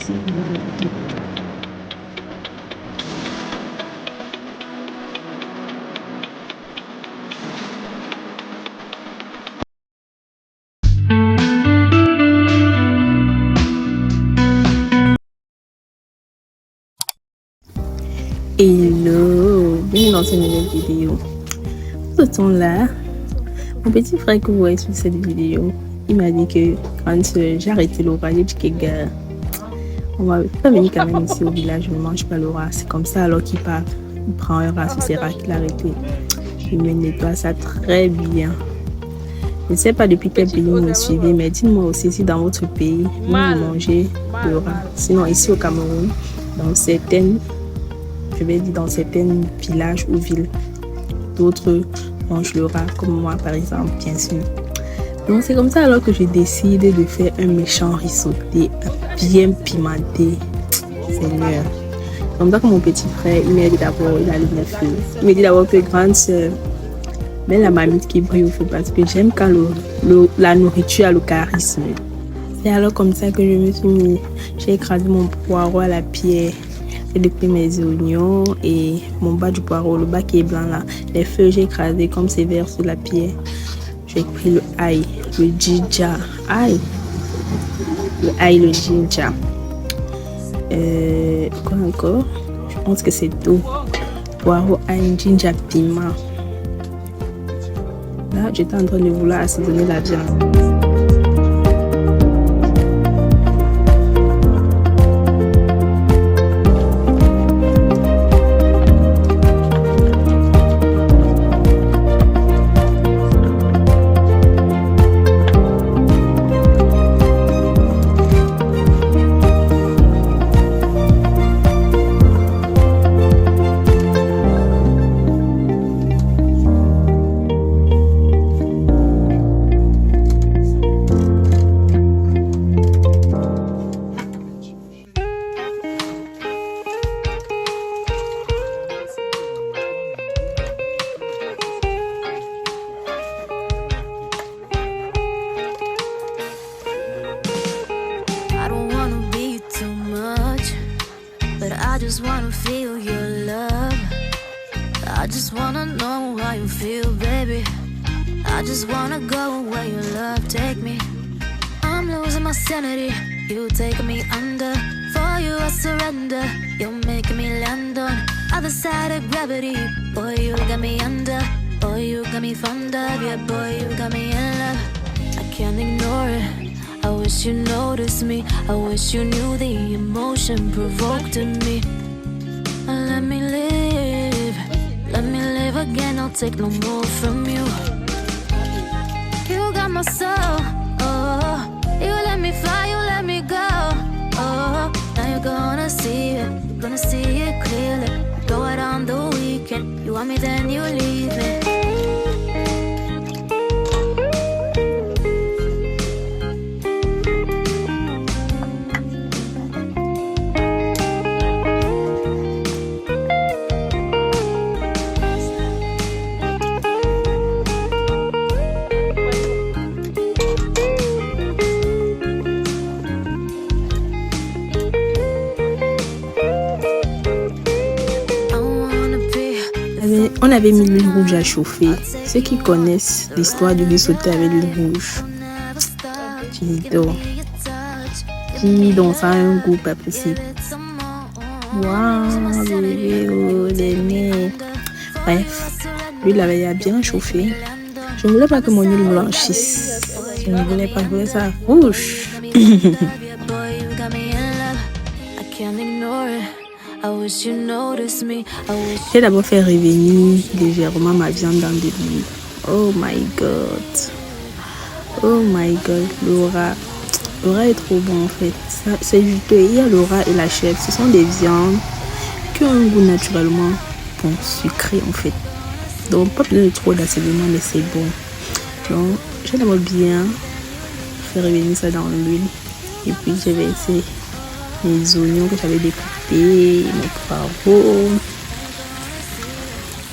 Hello, bienvenue dans cette nouvelle vidéo. Ce temps-là, mon petit frère que vous voyez sur cette vidéo, il m'a dit que quand j'ai arrêté Laura, j'ai dit que gars, on va pas venir quand même ici au village, je ne mange pas Laura. C'est comme ça alors qu'il part, il prend un rat, c'est rats qu'il a arrêté. Il me nettoie ça très bien. Je ne sais pas depuis quel pays vous me suivez, mais dites-moi aussi si dans votre pays, vous mangez le rat. Sinon, ici au Cameroun, dans certains villages ou villes, d'autres mangent le rat, comme moi par exemple, bien sûr. Donc c'est comme ça alors que j'ai décidé de faire un méchant risotté bien pimenté. Seigneur. Comme ça que mon petit frère, il m'a dit d'abord, il allume le feu. Il m'a dit d'abord que grande soeur, mais la marmite qui brille au feu parce que j'aime quand la nourriture a le charisme. C'est alors comme ça que je me suis mis, j'ai écrasé mon poireau à la pierre. J'ai découpé mes oignons et mon bas du poireau, le bas qui est blanc là. Les feuilles, j'ai écrasé comme c'est vert sur la pierre. J'ai pris le ail, le ginger. Le ginger. Quoi encore? Je pense que c'est tout. Poireau, ail, ginger, piment. Là, j'étais en train de vouloir assaisonner la viande. I just wanna feel your love. I just wanna know how you feel, baby. I just wanna go where your love take me. I'm losing my sanity, you taking me under. For you I surrender, you're making me land on other side of gravity. Boy, you got me under. Boy, you got me fond of. Yeah, boy, you got me in love. I can't ignore it. I wish you noticed me. I wish you knew the emotion provoked in me. Let me live again. I'll take no more from you. You got my soul. Oh, you let me fly, you let me go. Oh, now you're gonna see it clearly. Go out on the weekend. You want me, then you leave me. On avait mis l'huile rouge à chauffer. Ceux qui connaissent l'histoire du riz sauté avec l'huile rouge, qui donc ça a un goût pas possible. Waouh, bébé, oh, les. Bref, l'huile avait bien chauffé. Je ne voulais pas que mon huile blanchisse. Je ne voulais pas que ça rouge. J'ai d'abord fait revenir légèrement ma viande dans de l'huile. Oh my god. Oh my god. Laura est trop bon en fait. C'est juteux. Il y a Laura et la chèvre. Ce sont des viandes qui ont un goût naturellement bon, sucré en fait. Donc pas besoin de trop d'assaisonnement, mais c'est bon. Donc j'ai d'abord bien fait revenir ça dans l'huile. Et puis je vais essayer mes oignons que j'avais découpés, mes poireaux.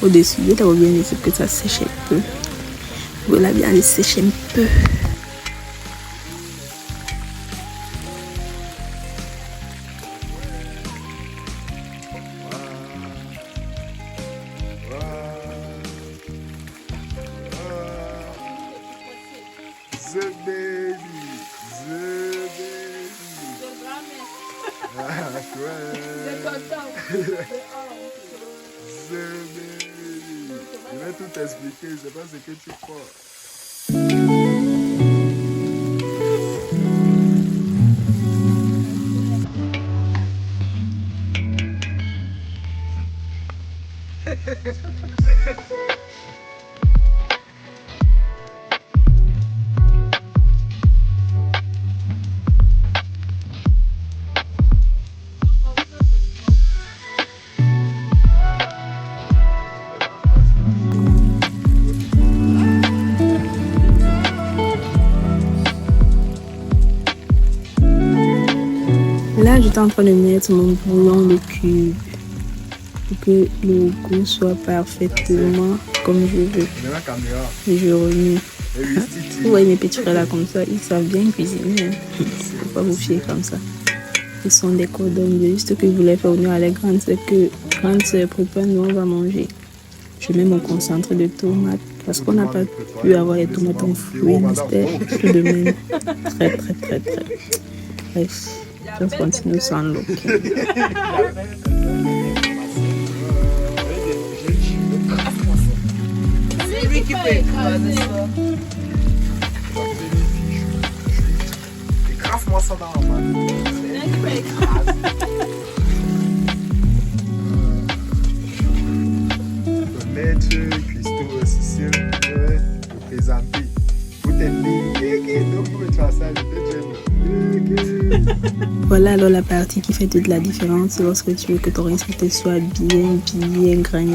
Au-dessus, je vais d'abord bien laisser que ça sèche un peu. Voilà, bien les sécher un peu. Ah, chouette. C'est content. Je vais tout t'expliquer, c'est pas ce que tu crois. Là, j'étais en train de mettre mon bouillon de cube pour que le goût soit parfaitement comme je veux. Et je remue. Vous voyez mes petits frères là comme ça, ils savent bien cuisiner. Il ne faut pas vous fier comme ça. Ils sont des cordons bleus. Ce que je voulais faire venir à la grande, c'est que quand c'est prépare, nous on va manger. Je mets mon concentré de tomates parce qu'on n'a pas pu avoir les tomates en fruits. C'était tout de même très. Bref, je continue sans l'eau. C'est lui qui peut écraser ça. Écrase-moi ça dans la main. C'est lui qui peut écraser. Le maître, Christo, Cécile, le présenter. Vous t'aider, donc vous pouvez faire ça, je Voilà alors la partie qui fait toute la différence, c'est lorsque tu veux que ton riz sauté soit bien grain.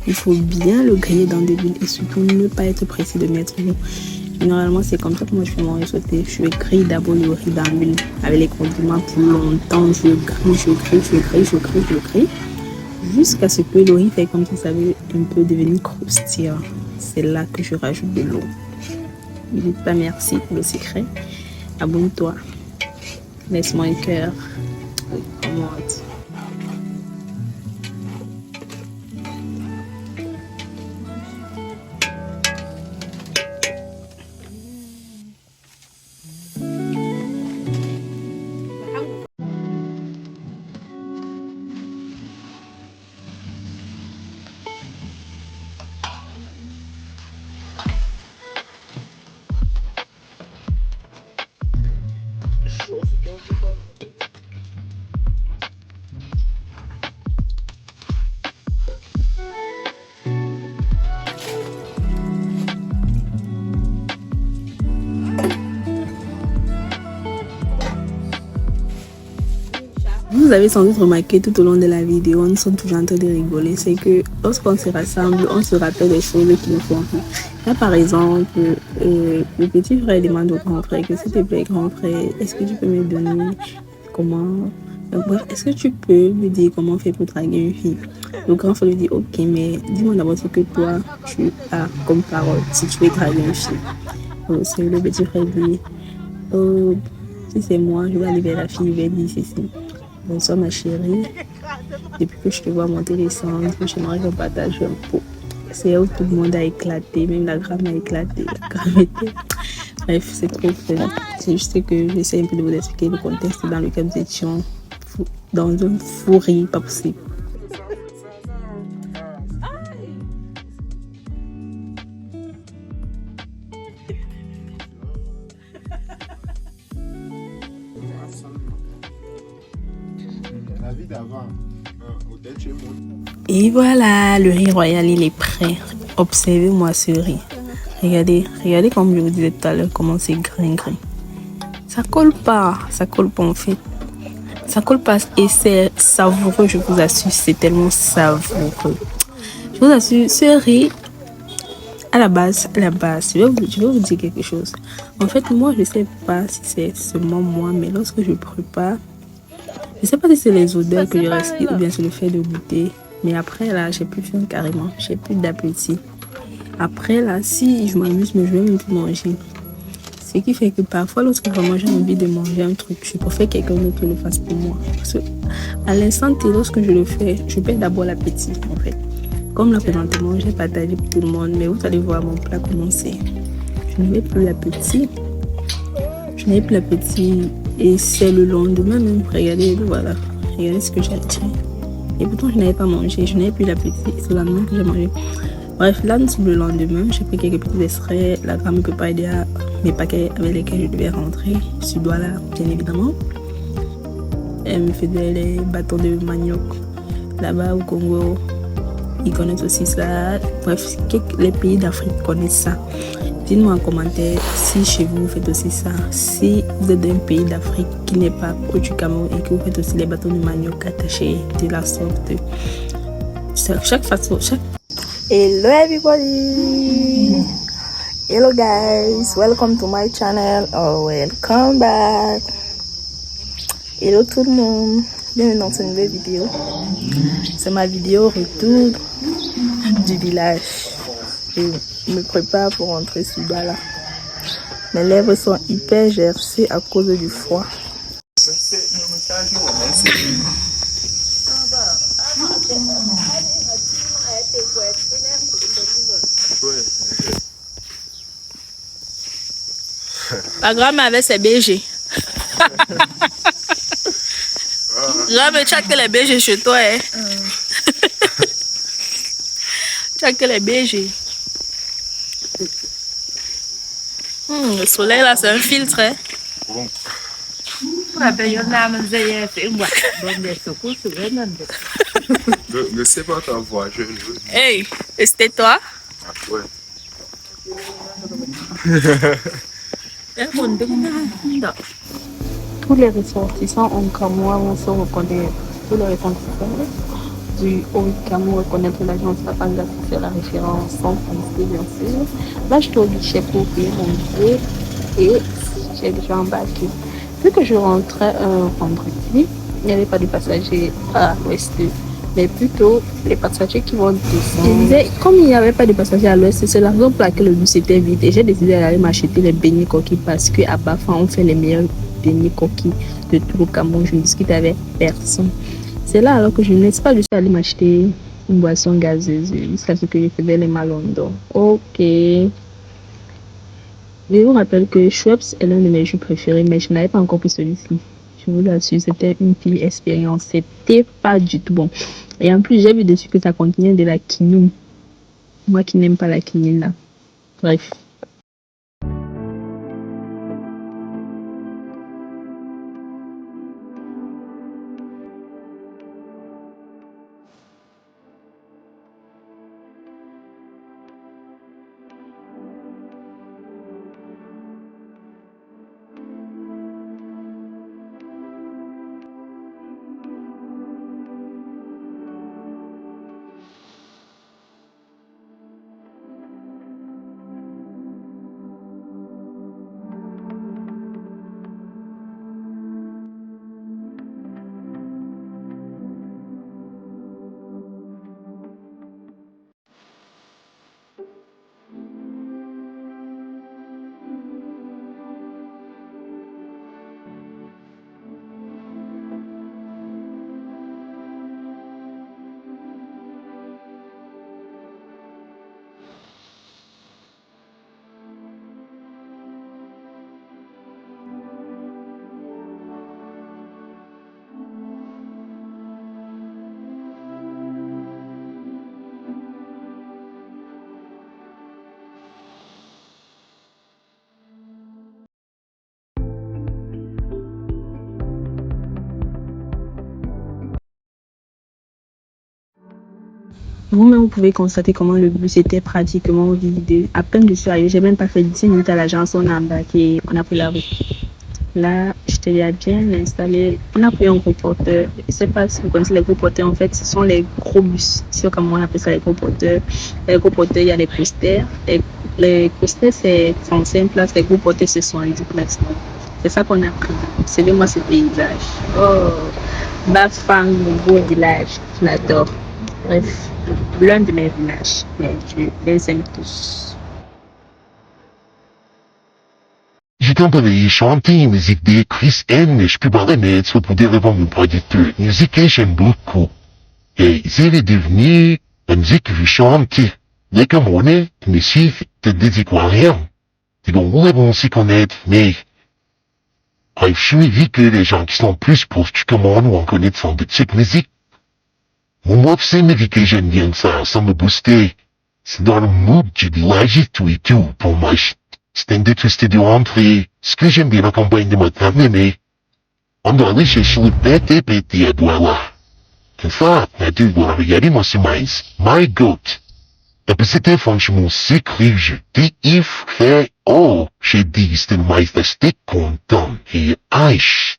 Il faut bien le griller dans de l'huile et surtout ne pas être pressé de mettre l'eau. Généralement, c'est comme ça que moi je fais mon riz sauté. Je grille d'abord le riz dans l'huile avec les condiments pour longtemps. Je grille jusqu'à ce que le riz fait comme si ça veut un peu devenir croustillant. C'est là que je rajoute de l'eau. Ne dites pas merci pour le secret. Abonne-toi. Laisse-moi un cœur. Commente. Vous avez sans doute remarqué tout au long de la vidéo, nous sommes toujours en train de rigoler. C'est que lorsqu'on se rassemble, on se rappelle des choses qui nous font rire. Là, par exemple, le petit frère demande au grand frère que s'il te plaît, grand frère, est-ce que tu peux me donner comment... Bref, est-ce que tu peux me dire comment faire pour draguer une fille? Le grand frère lui dit, ok, mais dis-moi d'abord ce que toi, tu as comme parole si tu veux draguer une fille. C'est le petit frère dit, si c'est moi, je vais aller vers la fille, je vais dire ceci. Bonsoir ma chérie, depuis que je te vois monter les cendres, j'aimerais qu'on partage un pot. C'est où tout le monde a éclaté, même la gramme a éclaté, la gramme était... Bref, c'est trop fun. C'est juste que j'essaie un peu de vous expliquer le contexte dans lequel nous étions dans un fou rire, pas possible. Et voilà, le riz royal, il est prêt. Observez-moi ce riz. Regardez comme je vous disais tout à l'heure, comment c'est grain. Ça colle pas en fait. Ça colle pas et c'est savoureux, je vous assure, c'est tellement savoureux. Je vous assure, ce riz, à la base, je vais vous dire quelque chose. En fait, moi, je sais pas si c'est seulement moi, mais lorsque je prépare, je sais pas si c'est les odeurs que je respire ou bien c'est le fait de goûter. Mais après, là, j'ai plus faim carrément. J'ai plus d'appétit. Après, là, si je m'amuse, mais je vais même plus manger. Ce qui fait que parfois, lorsque vraiment j'ai envie de manger un truc, je préfère que quelqu'un d'autre le fasse pour moi. Parce que à l'instant T, lorsque je le fais, je perds d'abord l'appétit, en fait. Comme là, présentement, j'ai partagé pour tout le monde, mais vous allez voir mon plat commencer. Je n'avais plus l'appétit. Et c'est le lendemain même, regardez, voilà, regardez ce que j'ai acheté. Et pourtant, je n'avais pas mangé, je n'avais plus l'appétit. C'est le lendemain que j'ai mangé. Bref, là, nous sommes le lendemain. J'ai pris quelques petits extraits. La gramme ne peut pas aider à mes paquets avec lesquels je devais rentrer. Je suis là, bien évidemment. Elle me faisait les bâtons de manioc. Là-bas, au Congo, ils connaissent aussi ça. Bref, les pays d'Afrique connaissent ça. Dites-moi en commentaire si chez vous, vous faites aussi ça. Si vous êtes d'un pays d'Afrique qui n'est pas proche du Cameroun et que vous faites aussi les bâtons de manioc attachés de la sorte. Chaque façon, chaque... Hello everybody, hello guys, welcome to my channel or welcome back. Hello tout le monde, bienvenue dans cette nouvelle vidéo. C'est ma vidéo retour du village. Je me prépare pour rentrer sous Douala. Mes lèvres sont hyper gercées à cause du froid. La grand-mère avait ses BG. Grand-mère, tu as que les BG chez toi, hein? Tu as que les BG. Le soleil là, c'est un filtre, hein? Ne sais pas ta voix, je Hey, c'était toi? Ah, ouais. Tous les ressortissants en Cameroun vont se reconnaître. Tous les ressortissants du Haut-Cameroun reconnaître l'agence La Panda, c'est la référence sans penser, bien sûr. Là, je suis au guichet pour payer mon billet et j'ai déjà embarqué. Vu que je rentrais vendredi, il n'y avait pas de passagers à l'ouest, mais plutôt les passagers qui vont descendre. Je disais, comme il n'y avait pas de passagers à l'ouest, c'est la raison pour laquelle le bus était vide. Et j'ai décidé d'aller m'acheter les beignets coquilles parce qu'à Bafan, on fait les meilleurs beignets coquilles de tout le Cameroun. Je ne discute avec personne. C'est là alors que je n'ai pas juste allé m'acheter une boisson gazeuse jusqu'à ce que je faisais les malondons. Ok. Je vous rappelle que Schweppes est l'un de mes jus préférés, mais je n'avais pas encore pris celui-ci. Je vous l'assure, c'était une pire expérience. C'était pas du tout bon. Et en plus, j'ai vu dessus que ça contenait de la quinoa. Moi qui n'aime pas la quinoa là. Bref. Vous-même, vous pouvez constater comment le bus était pratiquement vide. À peine je suis arrivée, j'ai même pas fait 10 minutes à l'agence, on a embarqué, on a pris la route. Là, j'étais bien installée. On a pris un gros porteur. Je ne sais pas si vous connaissez les gros porteurs. En fait, ce sont les gros bus. C'est comme on appelle ça les gros porteurs. Les gros porteurs, il y a les coasters. Les coasters, c'est 35 places. Les gros porteurs, c'est 70 places. C'est ça qu'on a pris. C'est de moi ce paysage. Oh, Bafang, mon beau village. Je l'adore. Bref, l'un de mes villages. Mais je les aime tous. Je t'entendais chanter une musique de Chris M et je peux pas remettre pour des raisons pas du tout. Musique que j'aime beaucoup. Et c'est devenu la musique que je chante. Les Camerounais me suivent, te dis quoi rien. Ils vont vraiment s'y connaître, mais Bref, je suis dit que les gens qui sont plus postus que moi nous en connaissent de cette musique. Moi, c'est musique que j'aime bien ça me boostait. C'est dans le mood du village et tout. Pour moi, c'est un détesté de rentrer. Ce que j'aime bien la campagne de ma table, mais on doit aller chercher le pété à voilà. C'est ça, la deux, voilà, regardez moi c'est my goat. Et puis c'était franchement secret, je dis, j'ai dit, c'était majesté content, et bref.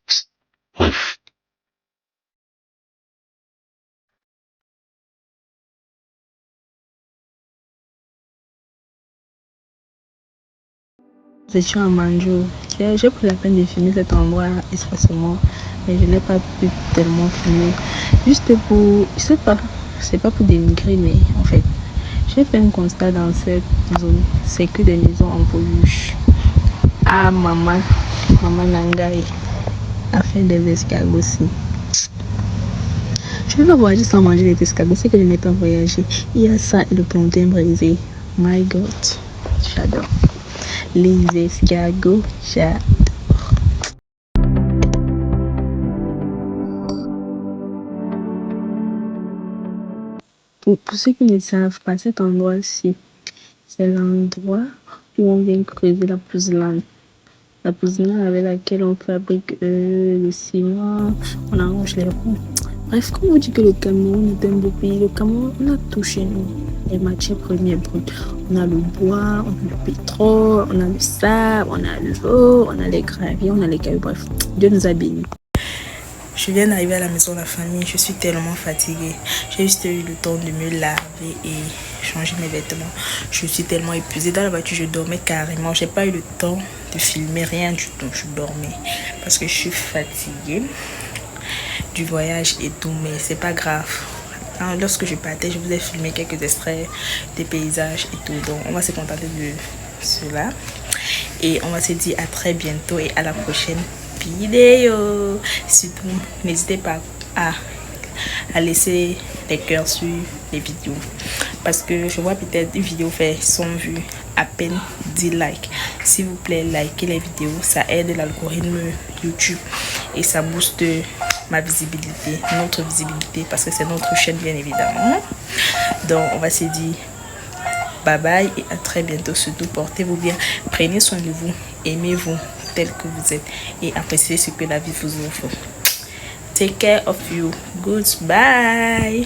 Nous étions à Manjo. J'ai pris la peine de filmer cet endroit espacement, mais je n'ai pas pu tellement filmer. Juste pour, je sais pas, c'est pas pour dénigrer, mais en fait, j'ai fait un constat dans cette zone, c'est que des maisons en peluche. Ah, maman Nangai a fait des escargots aussi. Je ne vais pas voyager sans manger les escargots, c'est que je n'ai pas voyagé. Il y a ça et le plantain brisé. My God, j'adore. Les escargots, j'adore. Pour ceux qui ne savent pas, cet endroit-ci, c'est l'endroit où on vient creuser la pouzzlane. La pouzzlane avec laquelle on fabrique le ciment, on arrange les roues. Bref, comme vous dites que le Cameroun est un beau pays, le Cameroun, on a tout chez nous. Les matières premières brutes. On a le bois, on a le pétrole, on a le sable, on a l'eau, on a les graviers, on a les cailloux. Bref, Dieu nous a bénis. Je viens d'arriver à la maison de la famille, je suis tellement fatiguée. J'ai juste eu le temps de me laver et changer mes vêtements. Je suis tellement épuisée. Dans la voiture, je dormais carrément. J'ai pas eu le temps de filmer rien du tout. Je dormais parce que je suis fatiguée du voyage et tout, mais c'est pas grave. Lorsque je partais, je vous ai filmé quelques extraits des paysages et tout. Donc, on va se contenter de cela. Et on va se dire à très bientôt et à la prochaine vidéo. Surtout, n'hésitez pas à laisser des cœurs sur les vidéos. Parce que je vois peut-être une vidéo fait 100 vues, à peine 10 likes. S'il vous plaît, likez les vidéos. Ça aide l'algorithme YouTube et ça booste ma visibilité, notre visibilité, parce que c'est notre chaîne bien évidemment. Donc on va se dire bye bye et à très bientôt. Surtout portez-vous bien, prenez soin de vous, aimez-vous tel que vous êtes et appréciez ce que la vie vous offre. Take care of you. Goodbye.